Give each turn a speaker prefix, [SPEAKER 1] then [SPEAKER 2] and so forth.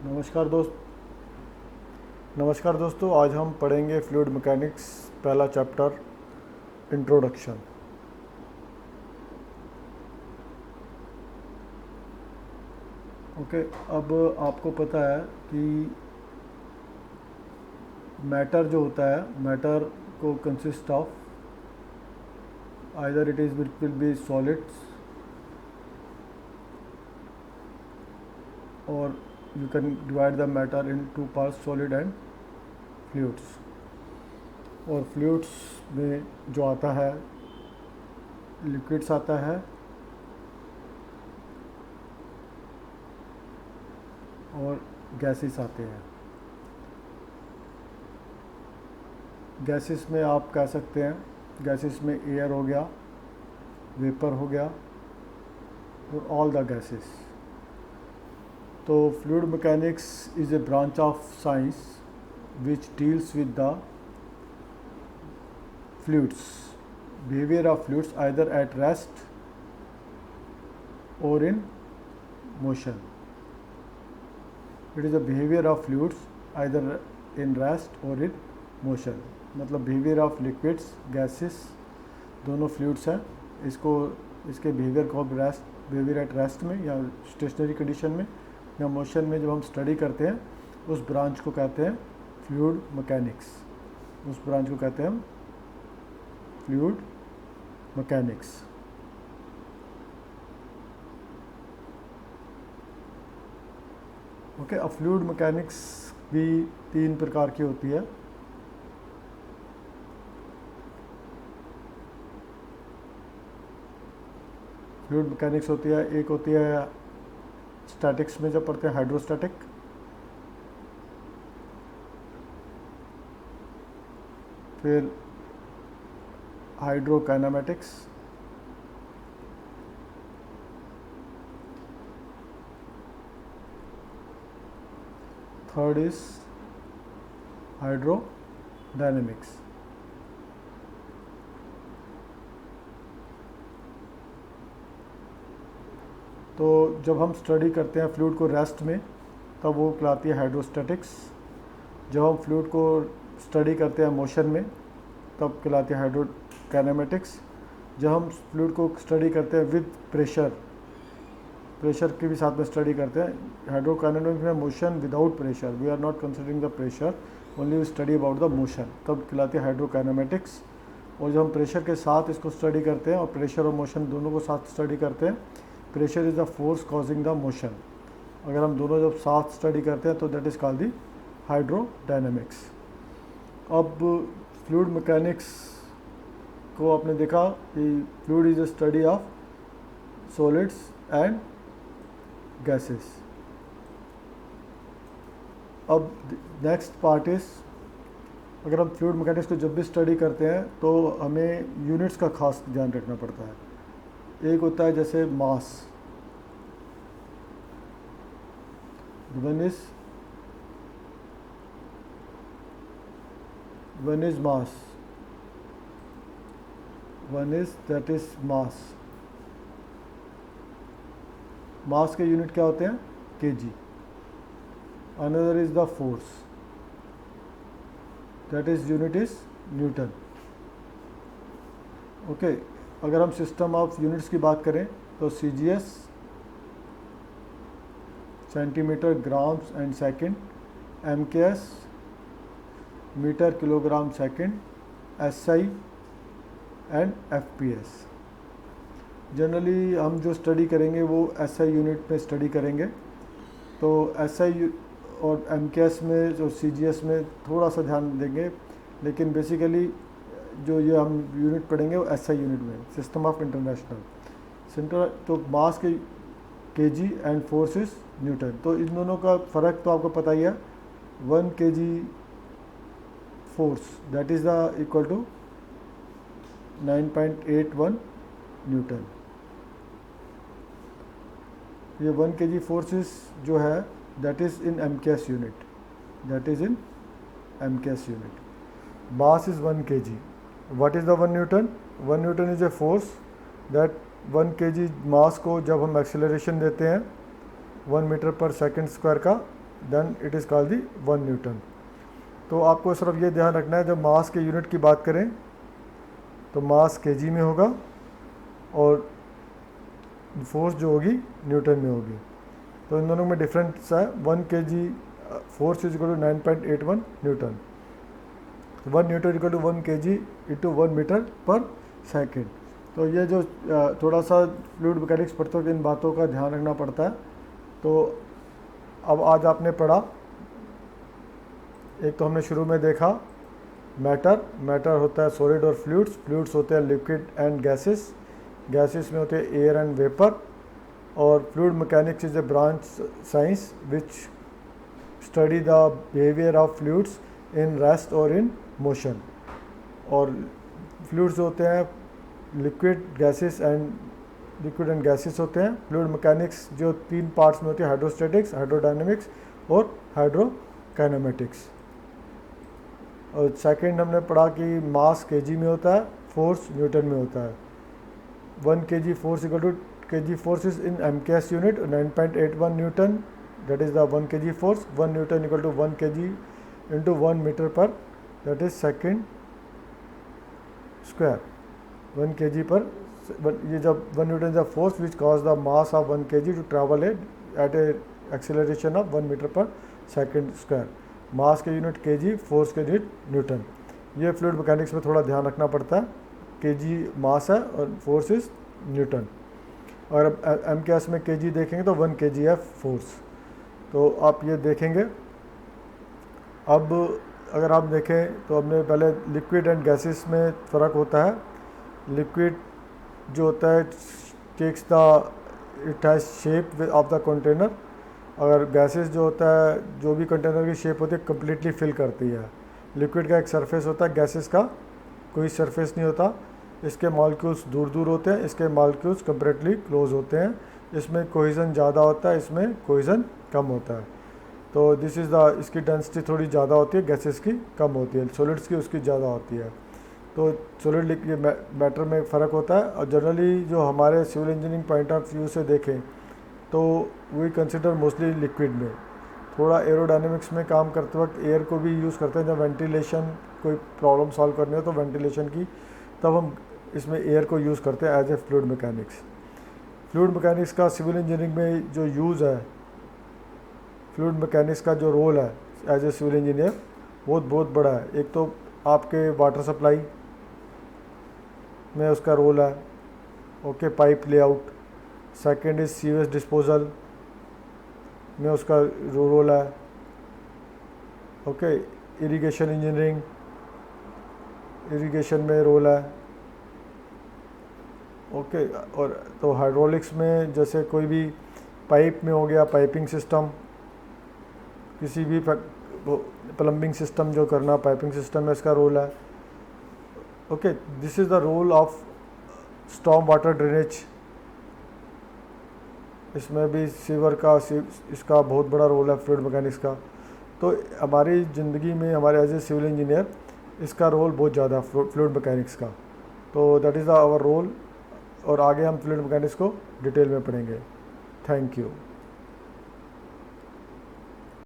[SPEAKER 1] नमस्कार दोस्तों, आज हम पढ़ेंगे फ्लूइड मैकेनिक्स पहला चैप्टर इंट्रोडक्शन। ओके, अब आपको पता है कि मैटर जो होता है, मैटर को consist of either it will be solids और you can divide the matter in two parts, solid and fluids। और फ्लूइड्स में जो आता है, लिक्विड्स आता है और गैसेस आते हैं। गैसेस में आप कह सकते हैं, गैसेस में एयर हो गया, वेपर हो गया और ऑल द गैसेस। तो fluid mechanics is a branch of science which deals with the fluids, behavior of fluids either at rest or in motion। It is the behavior of fluids either in rest or in motion। मतलब behavior of liquids, gases दोनों fluids हैं। इसके behavior को behavior at rest में या stationary condition में या motion में जब हम स्टडी करते हैं, उस ब्रांच को कहते हैं फ्लूइड मैकेनिक्स। उस ब्रांच को कहते हैं हम फ्लूइड मैकेनिक्स। ओके, अब फ्लूइड मैकेनिक्स भी 3 प्रकार की होती है। फ्लूइड मैकेनिक्स होती है, एक होती है स्टैटिक्स में जब पढ़ते हैं हाइड्रोस्टैटिक, फिर हाइड्रोकाइनेमेटिक्स, थर्ड इज हाइड्रोडायनेमिक्स। तो जब हम स्टडी करते हैं फ्लूइड को रेस्ट में, तब वो कहलाती है हाइड्रोस्टैटिक्स। जब हम फ्लूइड को स्टडी करते हैं मोशन में, तब कहलाती है हाइड्रोकाइनेमेटिक्स। जब हम फ्लूइड को स्टडी करते हैं विद प्रेशर के भी साथ में स्टडी करते हैं, हाइड्रोकाइनेमिक्स में motion without pressure, we are not considering the pressure, only we study about the motion, तब कहलाती है हाइड्रोकाइनेमेटिक्स। और जब हम प्रेशर के साथ इसको स्टडी करते हैं और प्रेशर और मोशन दोनों को साथ स्टडी करते हैं, pressure is the force causing the motion. अगर हम दोनों जब साथ स्टडी करते हैं तो that is called the hydrodynamics. अब फ्लूइड मैकेनिक्स को आपने देखा कि fluid is a study of solids and gases. अब नेक्स्ट पार्ट इज़, अगर हम फ्लूइड मैकेनिक्स को जब भी स्टडी करते हैं तो हमें यूनिट्स का खास ध्यान रखना पड़ता है। एक होता है जैसे mass, one is mass, one is that is mass. Mass के यूनिट क्या होते हैं? Kg. Another is the force, that is unit is newton. Okay, अगर हम सिस्टम ऑफ यूनिट्स की बात करें तो CGS centimetre, grams and second, MKS metre, kilogram, second, SI and FPS। Generally हम जो स्टडी करेंगे वो SI यूनिट में स्टडी करेंगे। तो SI और MKS में जो CGS में थोड़ा सा ध्यान देंगे, लेकिन बेसिकली जो ये हम यूनिट पढ़ेंगे वो SI यूनिट में, सिस्टम ऑफ इंटरनेशनल सेंटर। तो मास के KG and force is Newton. तो इन दोनों का फ़र्क तो आपको पता ही है। 1 kg force that is the equal to 9.81 newton. ये 1 kg फोर्सेस जो है that is in MKS unit, that is in MKS unit. Mass is 1 kg। What is the 1 Newton? 1 Newton is a force that 1 kg mass को जब हम acceleration देते हैं 1 metre पर second square का, then it is called the 1 newton. तो आपको सिर्फ ये ध्यान रखना है, जब मास के यूनिट की बात करें तो मास केजी में होगा और फोर्स जो होगी न्यूटन में होगी। तो इन दोनों में डिफरेंस है। 1 kg force is equal to 9.81 newton, 1 newton equal to 1 kg into 1 metre पर सेकेंड। तो ये जो थोड़ा सा फ्लूइड मैकेनिक्स पढ़ते वक्त इन बातों का ध्यान रखना पड़ता है। तो अब आज आपने पढ़ा, एक तो हमने शुरू में देखा मैटर होता है सॉलिड और फ्लूइड्स होते हैं लिक्विड एंड गैसेस में होते हैं एयर एंड वेपर, और fluid mechanics is a branch science which study the behaviour of fluids in rest और इन मोशन। और फ्लूइड्स होते हैं लिक्विड एंड गैसेस होते हैं। फ्लूइड मैकेनिक्स जो 3 पार्ट्स में होती है, हाइड्रोस्टैटिक्स, हाइड्रोडायनेमिक्स और हाइड्रोकाइनेमेटिक्स। और सेकंड हमने पढ़ा कि मास केजी में होता है, फोर्स न्यूटन में होता है। 1 kg force equal to kg force is in MKS unit 9.81 newton, that is the 1 kg force. 1 newton equal to 1 kg into 1 metre per, that is second square. 1 kg पर ये जब 1 newton is the force which cause the mass of 1 kg to travel at a acceleration of 1 metre पर second square. Mass के unit kg, force के unit Newton. ये fluid mechanics में थोड़ा ध्यान रखना पड़ता है, केजी मास है और फोर्स इज न्यूटन। और अब MKS में केजी देखेंगे तो 1 kg है फोर्स। तो आप ये देखेंगे। अब अगर आप देखें तो हमने पहले लिक्विड एंड गैसेस में फ़र्क होता है। लिक्विड जो होता है takes the it has shape of the container, अगर गैसेस जो होता है, जो भी कंटेनर की शेप होती है कम्प्लीटली फिल करती है। लिक्विड का एक सरफेस होता है, गैसेस का कोई सरफेस नहीं होता। इसके मॉलिक्यूल्स दूर दूर होते हैं, इसके मॉलिक्यूल्स कंप्लीटली क्लोज होते हैं। इसमें कोहेजन ज़्यादा होता है, इसमें कोहेजन कम होता है। तो दिस इज़ द, इसकी डेंसिटी थोड़ी ज़्यादा होती है, गैसेस की कम होती है, सॉलिड्स की उसकी ज़्यादा होती है। तो सॉलिड ये मैटर में फ़र्क होता है। और जनरली जो हमारे civil engineering point of view से देखें तो वी कंसिडर मोस्टली लिक्विड में। थोड़ा एरोडायनेमिक्स में काम करते वक्त एयर को भी यूज़ करते हैं, जब वेंटिलेशन कोई प्रॉब्लम सॉल्व करनी हो तो वेंटिलेशन की, तब हम इसमें एयर को यूज़ करते हैं as a fluid mechanics. Fluid mechanics का सिविल इंजीनियरिंग में जो यूज़ है, फ्लूइड मैकेनिक्स का जो रोल है एज ए सिविल इंजीनियर वो बहुत बड़ा है। एक तो आपके वाटर सप्लाई में उसका रोल है, okay, pipe layout. Second is sewage disposal में उसका रोल है, ओके। इरिगेशन इंजीनियरिंग, इरिगेशन में रोल है, ओके। और तो हाइड्रोलिक्स में जैसे कोई भी पाइप में हो गया, पाइपिंग सिस्टम, किसी भी प्लम्बिंग सिस्टम जो करना, पाइपिंग सिस्टम में इसका रोल है, okay. This is the role of storm water drainage. इसमें भी सीवर का इसका बहुत बड़ा रोल है फ्लूइड मैकेनिक्स का। तो हमारी ज़िंदगी में हमारे एज ए सिविल इंजीनियर इसका रोल बहुत ज़्यादा फ्लूइड मैकेनिक्स का। तो दैट इज़ आवर रोल। और आगे हम फ्लूइड मैकेनिक्स को डिटेल में पढ़ेंगे। Thank you.